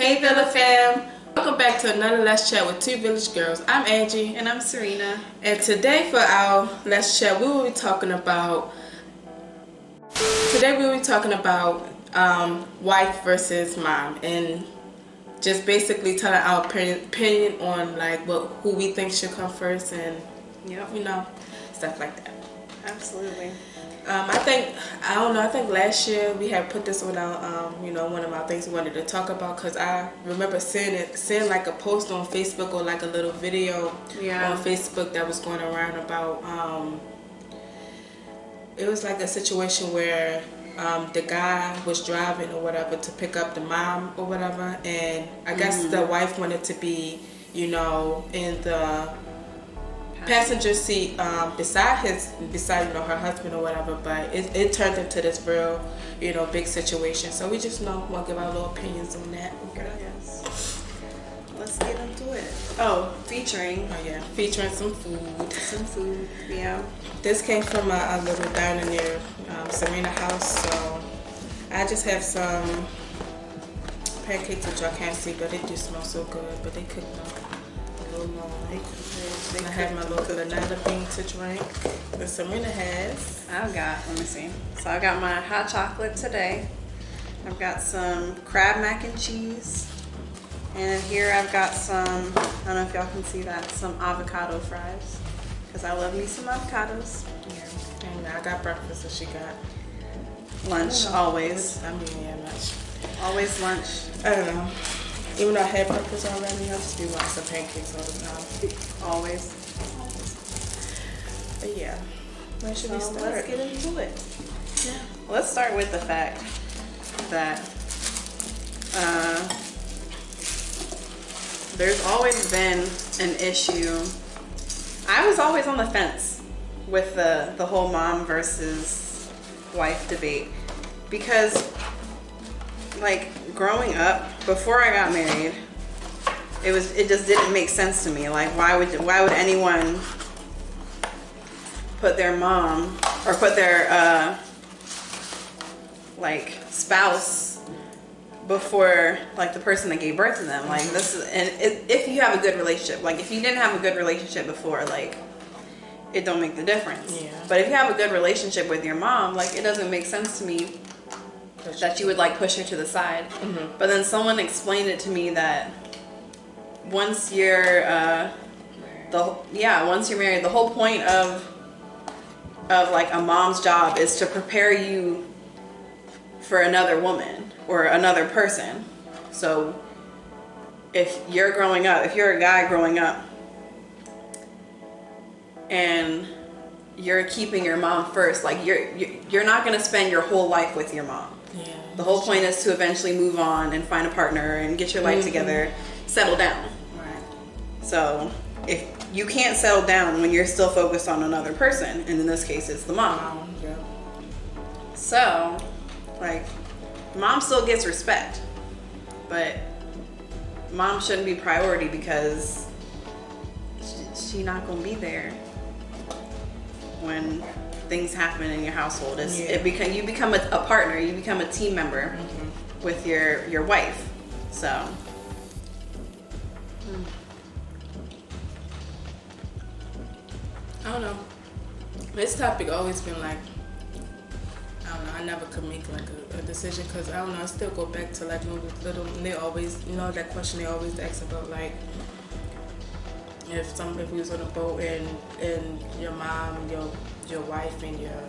Hey VillaFam! Welcome back to another Let's Chat with two village girls. I'm Angie. And I'm Serena. And today for our Let's Chat, we will be talking about wife versus mom, and just basically telling our opinion on like who we think should come first, and stuff like that. Absolutely. I think last year we had put this on our, one of my things we wanted to talk about, because I remember seeing like a post on Facebook or like a little video on Facebook that was going around about, it was like a situation where the guy was driving or whatever to pick up the mom or whatever, and I guess the wife wanted to be, in the passenger seat beside her husband or whatever, but it turned into this real big situation. So we just want to give our little opinions on that. Okay. Yes. Let's get into it. Featuring some food. Yeah, this came from a little diner near Serena house, so I just have some pancakes which I can't see, but they do smell so good, but they cooked them a little long. I have my little banana bean to drink that Serena has. let me see. So I got my hot chocolate today. I've got some crab mac and cheese. And here I've got some, I don't know if y'all can see that, some avocado fries. Because I love me some avocados. Yeah. And I got breakfast, and she got lunch, always. Lunch. Always lunch. I don't know. Even though I had breakfast already, I just do want some pancakes all the time. Always. But yeah, where should we start? Let's get into it. Yeah. Let's start with the fact that there's always been an issue. I was always on the fence with the whole mom versus wife debate, because like growing up, before I got married, it just didn't make sense to me. Like why would anyone put their mom or put their like spouse before like the person that gave birth to them? Like this is, and if you have a good relationship, like if you didn't have a good relationship before, like it don't make the difference. Yeah. But if you have a good relationship with your mom, like it doesn't make sense to me that you would like push her to the side. But then someone explained it to me that once you're once you're married, the whole point of like a mom's job is to prepare you for another woman or another person. So if you're a guy growing up and you're keeping your mom first, like you're not going to spend your whole life with your mom. Yeah. The whole point is to eventually move on and find a partner and get your life together, settle down. Right. So if you can't settle down when you're still focused on another person, and in this case it's the mom. Yeah. So like mom still gets respect, but mom shouldn't be priority because she's not gonna be there when things happen in your household. You become a partner, you become a team member with your wife. So I don't know. This topic always been like, I don't know, I never could make like a decision, because I don't know, I still go back to like when we was little, and they always, that question they always ask about, like if we was on a boat and your mom, your wife and your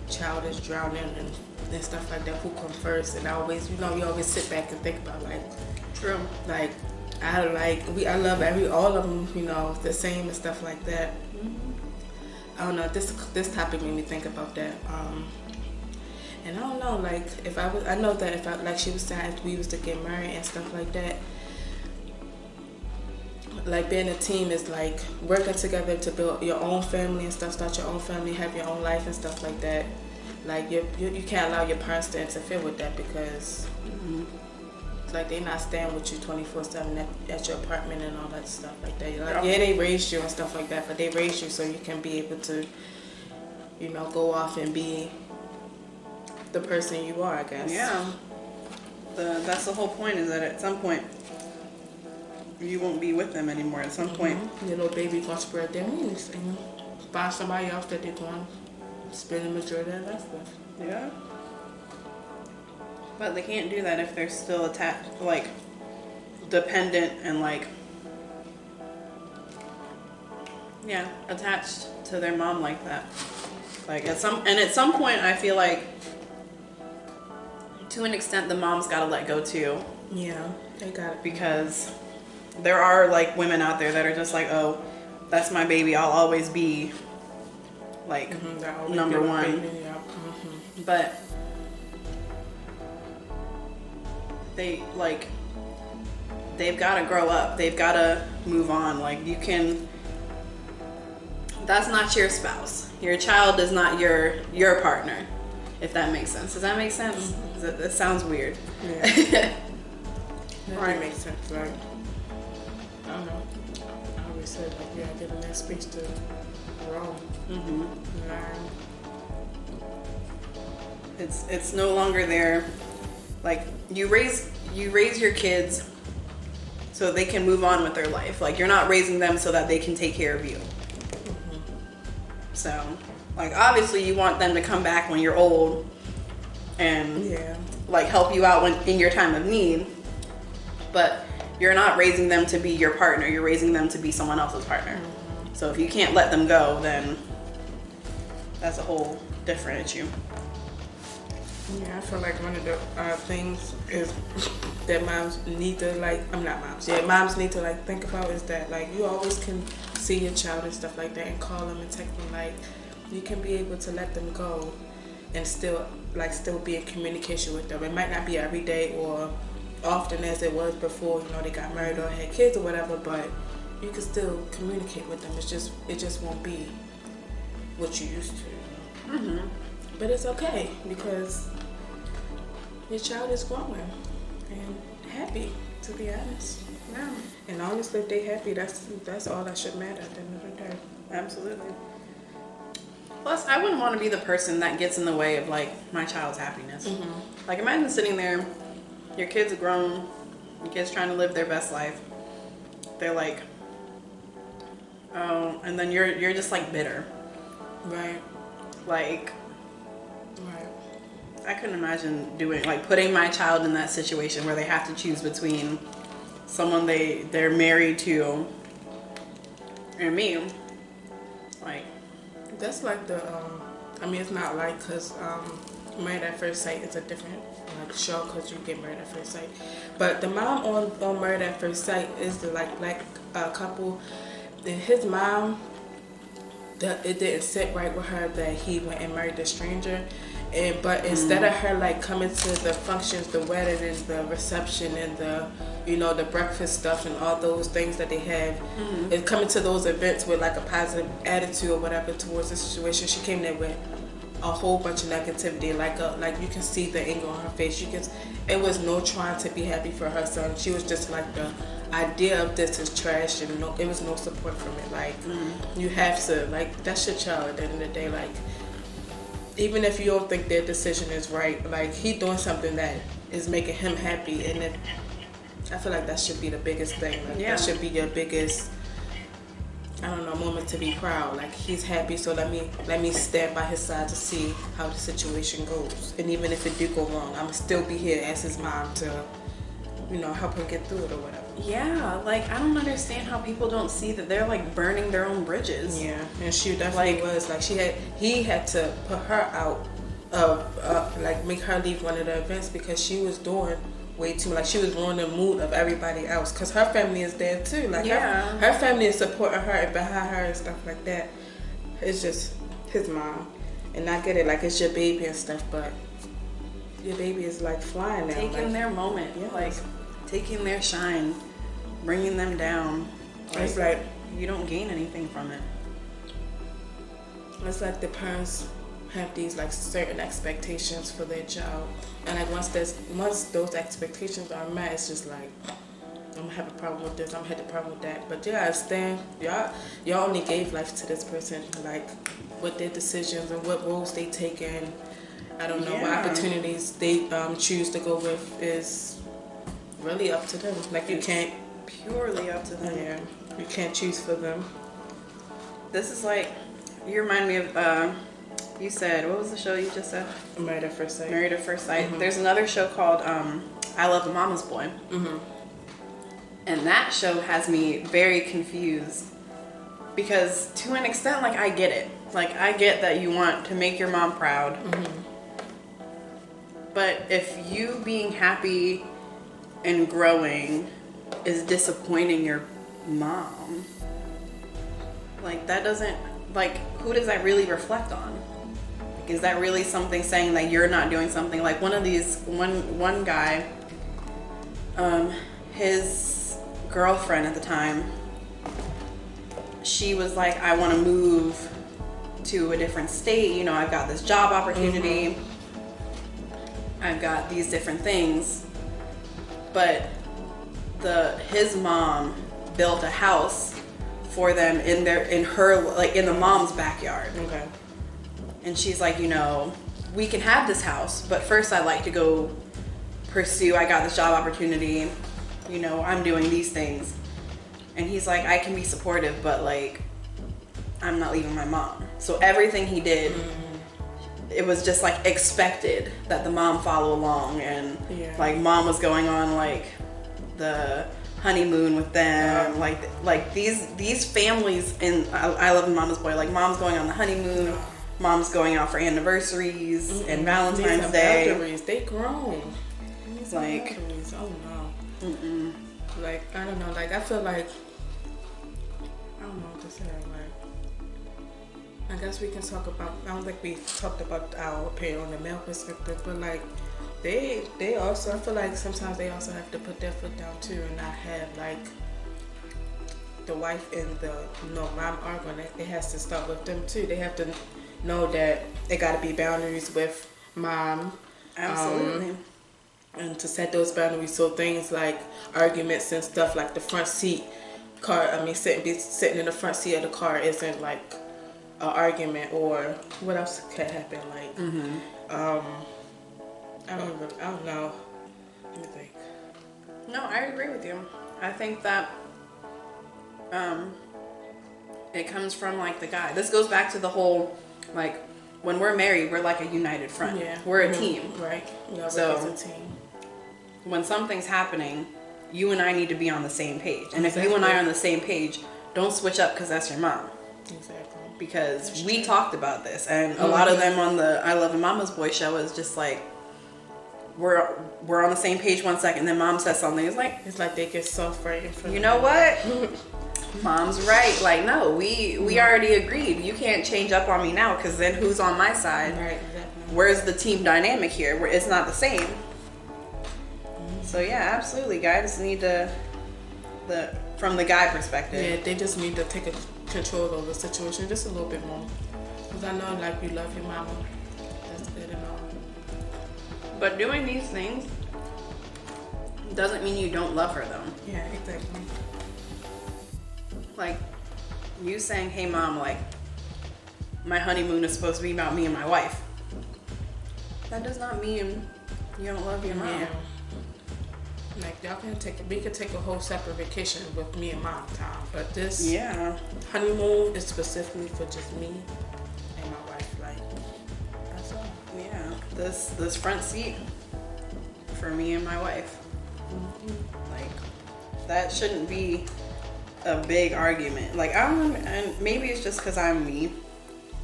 child is drowning and stuff like that, who come first? And I always, you always sit back and think about like, true. Like I love all of them, the same and stuff like that. I don't know. This topic made me think about that. And I don't know, like I know that if I, like she was saying, if we was to get married and stuff like that, like being a team is like working together to build your own family and stuff, start your own family, have your own life and stuff like that. Like you can't allow your parents to interfere with that, because like they not staying with you 24/7 at your apartment and all that stuff like that. Like they raised you and stuff like that, but they raised you so you can be able to, go off and be the person you are, I guess. Yeah. that's the whole point, is that at some point you won't be with them anymore. At some point, your little baby gonna spread their wings and find somebody else that they're going to spend the majority of their life with. yeah. But they can't do that if they're still attached, like dependent and like, yeah, attached to their mom like that. Like at some point, I feel like to an extent the mom's got to let go too. Yeah, they got it. Because there are like women out there that are just like, oh, that's my baby, I'll always be like number one. Yeah. But they've got to grow up, they've got to move on. Like that's not your spouse, your child is not your partner, if that makes sense. Does that make sense? That sounds weird. Yeah. That makes sense. Like, I don't know, I always said like, yeah, giving that space to grow, learn. It's no longer there. Like you raise your kids so they can move on with their life. Like you're not raising them so that they can take care of you. So, like obviously you want them to come back when you're old and like help you out in your time of need. But you're not raising them to be your partner. You're raising them to be someone else's partner. So if you can't let them go, then that's a whole different issue. Yeah, I feel like one of the things is that moms need to moms need to like think about is that like you always can see your child and stuff like that and call them and text them. Like you can be able to let them go and still be in communication with them. It might not be every day or often as it was before, you know, they got married or had kids or whatever, but you can still communicate with them. It just won't be what you used to. But it's okay because your child is growing and happy, to be honest. Yeah. And honestly, if they're happy, that's all that should matter at the end of the day. Absolutely. Plus, I wouldn't want to be the person that gets in the way of like my child's happiness. Like imagine sitting there, your kid's grown, your kid's trying to live their best life. They're like, oh, and then you're just like bitter. Right. Like, right. I couldn't imagine putting my child in that situation where they have to choose between someone they're married to and me. Like, that's like the I mean, it's not like, because Married at First Sight is a different show because you get married at first sight, but the mom on Married at First Sight is the like black couple, and his mom, it didn't sit right with her that he went and married a stranger. But instead of her like coming to the functions, the wedding and the reception and the, you know, the breakfast stuff and all those things that they have, and coming to those events with like a positive attitude or whatever towards the situation, she came there with a whole bunch of negativity. Like you can see the anger on her face. It was no trying to be happy for her son. She was just like, the idea of this is trash, and it was no support from it. Like you have to, like, that's your child at the end of the day. Like, even if you don't think their decision is right, like he doing something that is making him happy, and I feel like that should be the biggest thing. Like, that should be your biggest, I don't know, moment to be proud. Like, he's happy, so let me stand by his side to see how the situation goes. And even if it do go wrong, I'm still be here as his mom to, you know, help him get through it or whatever. Yeah, like I don't understand how people don't see that they're like burning their own bridges. Yeah, and she definitely was. Like, he had to put her out of like make her leave one of the events because she was doing way too much. Like, she was ruining the mood of everybody else because her family is there too. Like, her family is supporting her and behind her and stuff like that. It's just his mom, and I get it. Like, it's your baby and stuff, but your baby is like flying now. Taking their moment, like taking their shine, bringing them down. It's like you don't gain anything from it. It's like the parents have these like certain expectations for their child, and like once those expectations are met, it's just like, I'm gonna have a problem with this, I'm gonna have a problem with that. But yeah, I understand y'all only gave life to this person, like with their decisions and what roles they taken I don't know what Yeah. opportunities they choose to go with is really up to them. Like you can't, Purely up to them. yeah, you can't choose for them. This is like, you remind me of, you said, what was the show you just said? Married at First Sight. Married at First Sight. There's another show called I Love a Mama's Boy. And that show has me very confused because to an extent, like, I get it. Like, I get that you want to make your mom proud. But if you being happy and growing is disappointing your mom, like, that doesn't, like, who does that really reflect on? Like, is that really something saying that you're not doing something? Like, one guy, his girlfriend at the time, she was like, I want to move to a different state, you know, I've got this job opportunity, I've got these different things, but his mom built a house for them in the mom's backyard. Okay. And she's like, you know, we can have this house, but first I'd like to go pursue, I got this job opportunity, you know, I'm doing these things. And he's like, I can be supportive, but like, I'm not leaving my mom. So everything he did, it was just like expected that the mom follow along, and like mom was going on like the honeymoon with them, like these families in I Love a Mama's Boy, like mom's going on the honeymoon, mom's going out for anniversaries and Valentine's Day. Boundaries, they grown. It's like, Boundaries, oh no. Like, I don't know, like I feel like, I don't know what to say, like, I guess we can talk about, I don't think we talked about our opinion on the male perspective, but like, they also, I feel like sometimes they also have to put their foot down too and not have like the wife and the mom arguing. It has to start with them too. They have to know that it got to be boundaries with mom. absolutely. And to set those boundaries, so things like arguments and stuff like the front seat car, I mean sitting in the front seat of the car isn't like an argument, or what else could happen, like I don't know. Let me think. No, I agree with you. I think that it comes from like the guy. This goes back to the whole, like, when we're married, we're like a united front. Yeah. We're a team. Right. Yeah, So- we're a team. When something's happening, you and I need to be on the same page. And if you and I are on the same page, don't switch up because that's your mom. Exactly. Because we talked about this, and a lot of them on the I Love a Mama's Boy show is just like, we're on the same page 1 second, then mom says something. It's like they get soft right in front you of know what? Mom's right. Like, no, we already agreed. You can't change up on me now, because then who's on my side? Right, exactly. Where's the team dynamic here? Where it's not the same. So yeah, absolutely, guys need to from the guy perspective. Yeah, they just need to take control of the situation just a little bit more. Because I know, like, you love your mama. That's good and all. But doing these things doesn't mean you don't love her, though. Yeah, exactly. Like, you saying, hey mom, like, my honeymoon is supposed to be about me and my wife. That does not mean you don't love your mom. Yeah. Like, we could take a whole separate vacation with me and mom time, but this honeymoon is specifically for just me and my wife. Like, that's all. Yeah, this front seat for me and my wife. Like, that shouldn't be a big argument. Like, and maybe it's just because I'm me.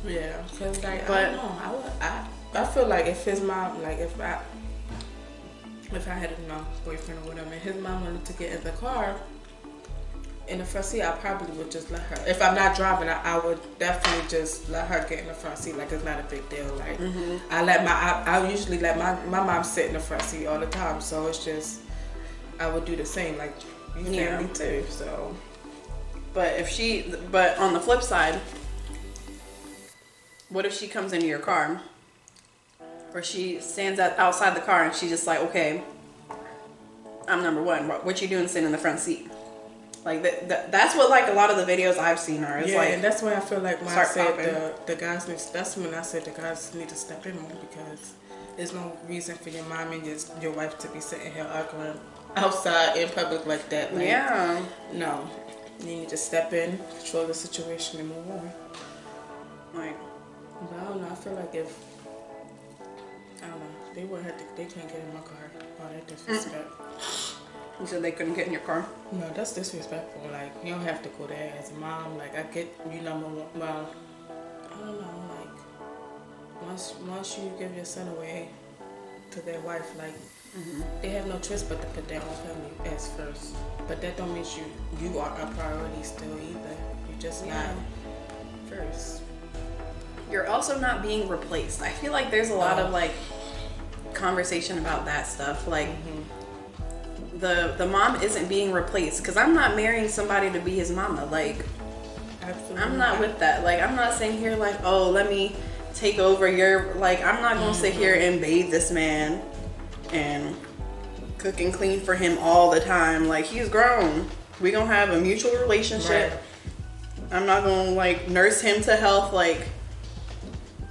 Yeah, because like, But- I don't know. I feel like if his mom, like, if I had a boyfriend or whatever, and his mom wanted to get in the car in the front seat, I probably would just let her. If I'm not driving, I would definitely just let her get in the front seat. Like, it's not a big deal. Like, I usually let my mom sit in the front seat all the time. So it's just, I would do the same. Like, you family too. So, but but on the flip side, what if she comes into your car, or she stands outside the car and she's just like, okay, I'm number one. What you doing sitting in the front seat? Like that's what like a lot of the videos I've seen are. It's yeah, like, and that's why I feel like when I start said popping. the guys need. That's when I said the guys need to step in more because there's no reason for your mom and your wife to be sitting here arguing outside in public like that. Like, Yeah. no, you need to step in, control the situation, and move on. Like, But I don't know. I feel like if I don't know, they would have to. They can't get in my car. Oh, that disrespect. you said they couldn't get in your car. No, that's disrespectful. Like, you don't have to go there as a mom. Like, I get you number one. Well, I don't know. Like, once you give your son away to their wife, like, they have no choice but to put their own family as first. But that don't mean you are a priority still either. You're just not first. You're also not being replaced. I feel like there's a lot of like conversation about that stuff. Like, the mom isn't being replaced because I'm not marrying somebody to be his mama. Like, Absolutely. I'm not with that. Like, I'm not sitting here like, oh, let me take over your, like, I'm not gonna sit here and bathe this man and cook and clean for him all the time. Like, he's grown. We gonna have a mutual relationship. Right. I'm not gonna like nurse him to health like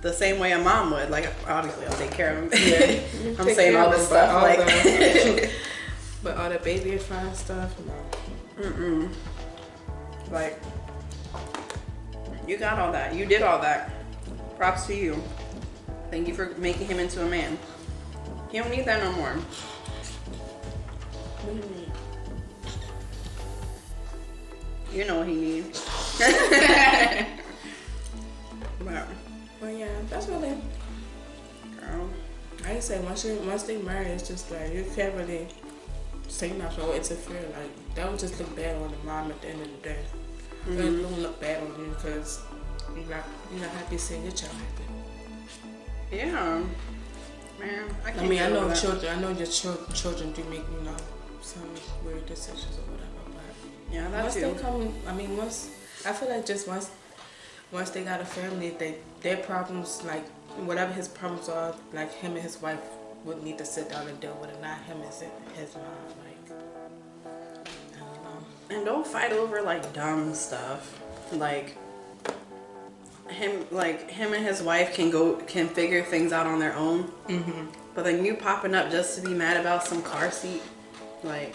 the same way a mom would. Like, obviously I'll take care of him. Yeah. I'm saying all this stuff like but all the baby and fine stuff, no. like, you got all that. You did all that. Props to you. Thank you for making him into a man. He don't need that no more. What do you mean? You know what he needs. But, Well, yeah, that's really. girl, I say once they marry, it's just like you can't really say nothing or interfere. Like, that would just look bad on the mom at the end of the day. It won't look bad on you because you're not happy seeing your child happy. yeah, man. I mean, I know children. I know your children do make some weird decisions or whatever. But Yeah, that once too. they come, I mean, I feel like just once they got a family, their problems, like whatever his problems are, like him and his wife would need to sit down and deal with it, not him and his mom. Like, I don't know. And don't fight over like dumb stuff. Like him and his wife can figure things out on their own. But then you popping up just to be mad about some car seat, like,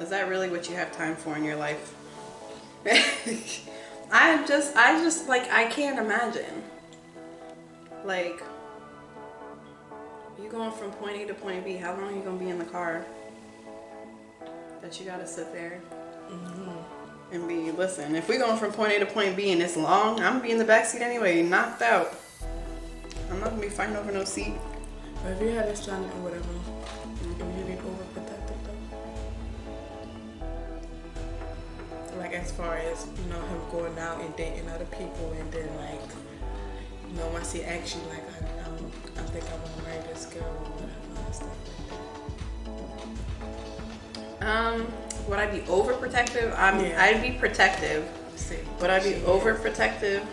is that really what you have time for in your life? I just like, I can't imagine. Like, you going from point A to point B, how long are you gonna be in the car that you gotta sit there and be, listen, if we going from point A to point B and it's long, I'm gonna be in the backseat anyway, knocked out. I'm not gonna be fighting over no seat. But if you had a son or whatever, would you be overprotective though? Like, as far as, him going out and dating other people, and then like, once he asks you like, I think I want to marry this girl or whatever and stuff like that. Would I be overprotective? I'd be protective. Would I be overprotective?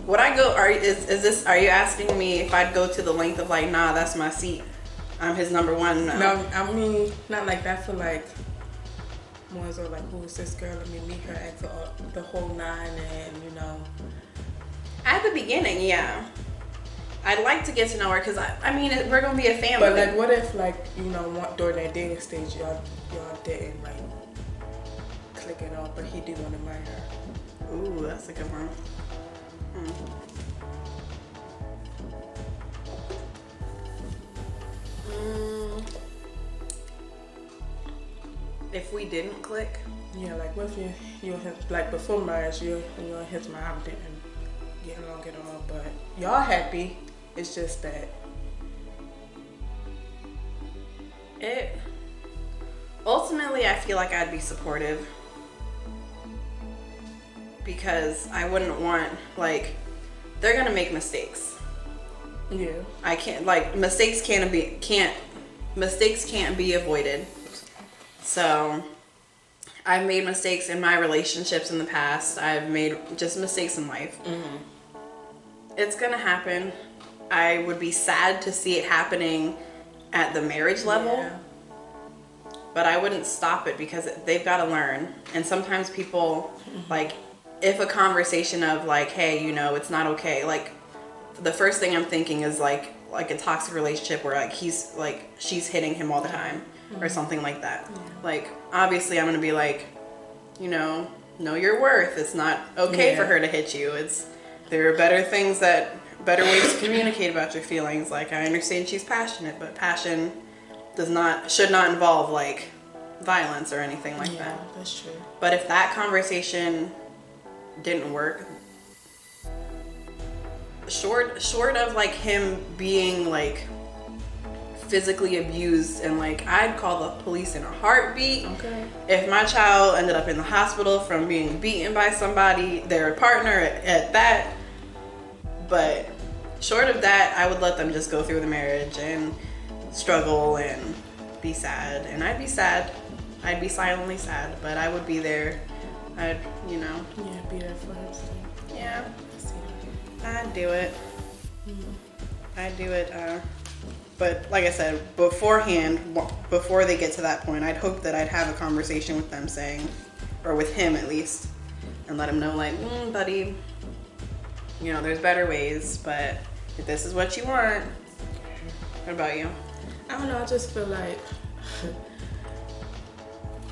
Would I go? Are you asking me if I'd go to the length of like, nah, that's my seat, I'm his number one? No, I mean, not like that. For like, more so like, who is this girl? Let me meet her, act for the whole nine, and At the beginning, yeah. I'd like to get to know her because I mean, we're gonna be a family. But like, what if like, during that dating stage, y'all didn't like click it off, but he did want to marry her? Ooh, that's a good one. If we didn't click, yeah, like what if you and his, like before marriage, you and his mom didn't get along at all, but y'all happy. It's just that ultimately, I feel like I'd be supportive because I wouldn't want, like, they're gonna make mistakes. yeah. I can't, like, mistakes can't be avoided. So I've made mistakes in my relationships in the past. I've made just mistakes in life. It's gonna happen. I would be sad to see it happening at the marriage level. Yeah. but I wouldn't stop it because they've got to learn. And sometimes people, like, if a conversation of like, hey, you know, it's not okay, like the first thing I'm thinking is like a toxic relationship where like she's hitting him all the time or something like that. Like, obviously I'm gonna be like, you know your worth. It's not okay for her to hit you. There are better ways to communicate about your feelings. Like, I understand she's passionate, but passion should not involve like violence or anything like that. Yeah, that's true. But if that conversation didn't work, short of like him being like physically abused, and like I'd call the police in a heartbeat. Okay. If my child ended up in the hospital from being beaten by somebody, their partner at that. But short of that, I would let them just go through the marriage and struggle and be sad. And I'd be sad. I'd be silently sad, but I would be there. Yeah, be there for him. Yeah. I'd do it. I'd do it. But like I said, beforehand, before they get to that point, I'd hope that I'd have a conversation with them saying, or with him at least, and let him know like, buddy, you know, there's better ways, but if this is what you want. What about you? I don't know, I just feel like,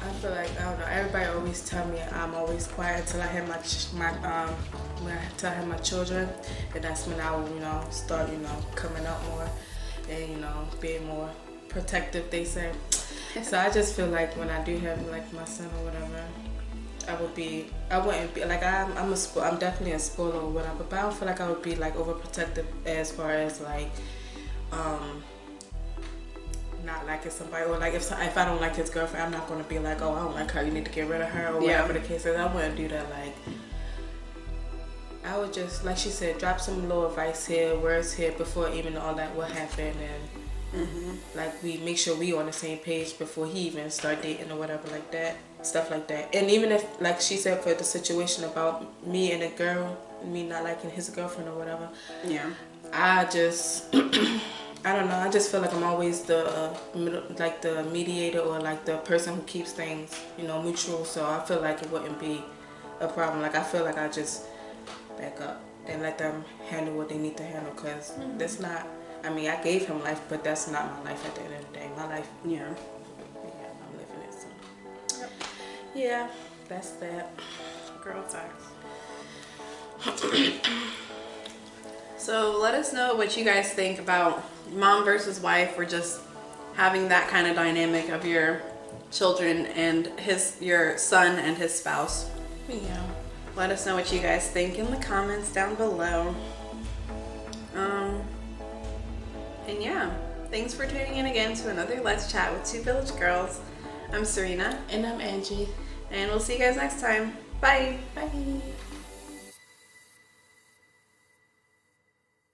I don't know, everybody always tell me I'm always quiet until I have until I have my children, and that's when I will, start, coming out more and, being more protective, they say. So I just feel like when I do have like my son or whatever, I wouldn't be like, I'm definitely a spoiler or whatever, but I don't feel like I would be like overprotective as far as like, not liking somebody, or like if I don't like his girlfriend, I'm not going to be like, oh, I don't like her, you need to get rid of her, or whatever the case is. I wouldn't do that. Like, I would just, like she said, drop some little advice here, words here, before even all that would happen, and like we make sure we on the same page before he even start dating or whatever like that, stuff like that. And even if, like she said, for the situation about me and a girl, me not liking his girlfriend or whatever, I just I don't know, I just feel like I'm always the mediator, or like the person who keeps things, mutual. So I feel like it wouldn't be a problem. Like, I feel like I just back up and let them handle what they need to handle, because that's not, I mean, I gave him life, but that's not my life at the end of the day. My life, I'm living it. So yeah, that's that. Girl facts. So let us know what you guys think about mom versus wife, or just having that kind of dynamic of your children and your son and his spouse. Yeah. Let us know what you guys think in the comments down below. And yeah, thanks for tuning in again to another Let's Chat with Two Village Girls. I'm Serena. And I'm Angie. And we'll see you guys next time. Bye. Bye.